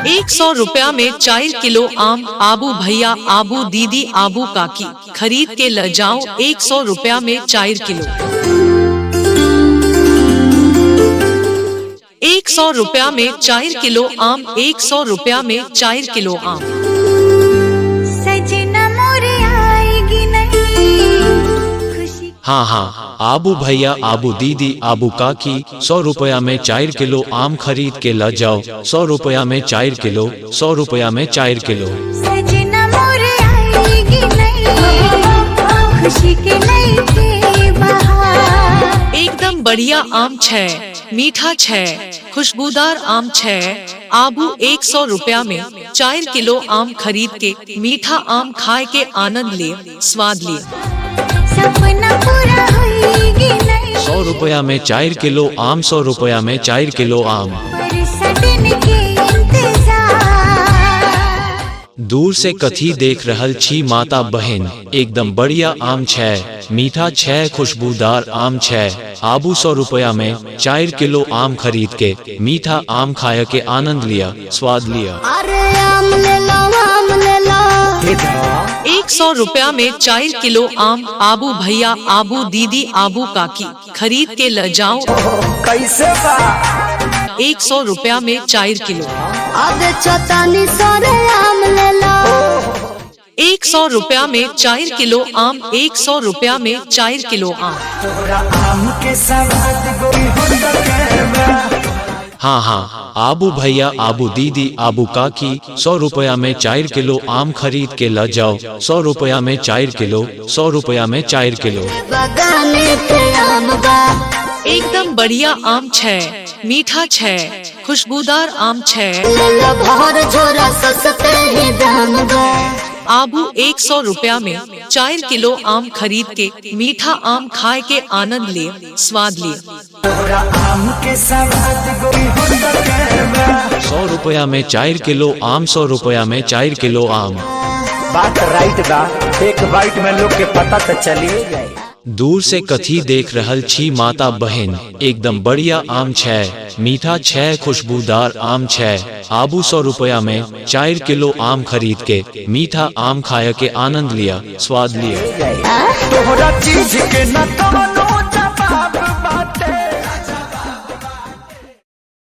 100 रुपया में 4 किलो आम। आबू भैया आबू दीदी आबू काकी खरीद के ल जाओ 100 रुपया में 4 किलो। 100 रुपया में 4 किलो आम। 100 रुपया में 4 किलो आम। सजना मोरे आएगी नहीं खुशी। हाँ, आबू भैया आबू दीदी आबू काकी 100 रुपया में 4 किलो आम खरीद के ल जाओ। 100 रुपया में 4 किलो। 100 रुपया में 4 किलो। सजना मोरे आएगी नहीं खुशी के लेके बहार। एकदम बढ़िया आम छै, मीठा छै, खुशबूदार आम छै। आबू 100 रुपया में 4 किलो आम खरीद के मीठा आम खाए के आनंद ले, स्वाद ले। सपना पूरा होएगी नहीं 100 रुपया में 4 किलो आम। 100 रुपया में 4 किलो आम। पर सटन के इंतजार। दूर से कथी देख रहल छी माता बहन। एकदम बढ़िया आम छै, मीठा छै, खुशबूदार आम छै। आबू 100 रुपया में 4 किलो आम खरीद के मीठा आम खाए के आनंद लिया, स्वाद लिया। अरे आम ले लो 100 रुपया में 4 किलो आम। आबू भैया आबू दीदी आबू काकी खरीद के ल जाओ। कैसे बा 100 रुपया में 4 किलो। अब चतानी सारे आम ले लो। 100 रुपया में 4 किलो आम। 100 रुपया में 4 किलो आम। तोरा आम के सवाद गोरी होता कहबा। हाँ, आबू भैया आबू दीदी आबू काकी 100 रुपया में 4 किलो आम खरीद के ल जाओ। 100 रुपया में 4 किलो। 100 रुपया में 4 किलो। बगाने पे आम बा। एकदम बढ़िया आम छै, मीठा छै, खुशबूदार आम छै। ले लो भर झोरा सस्ते ही दाम बा। आबू 100 रुपया में 4 किलो आम खरीद के मीठा आम खाए के आनंद ले, स्वाद ले। तोरा आम के सवाद गोरी होता कहबा। 100 रुपया में 4 किलो आम। 100 रुपया में 4 किलो आम। बात राइट बा, एक बाइट में लोग के पता तो चलिए जाए। दूर से कथी देख रहल छी माता बहन। एकदम बढ़िया आम छै, मीठा छै, खुशबूदार आम छै। आबू 100 रुपया में 4 किलो आम खरीद के मीठा आम खाए के आनंद लिया, स्वाद लिया। तोहरा चीज के न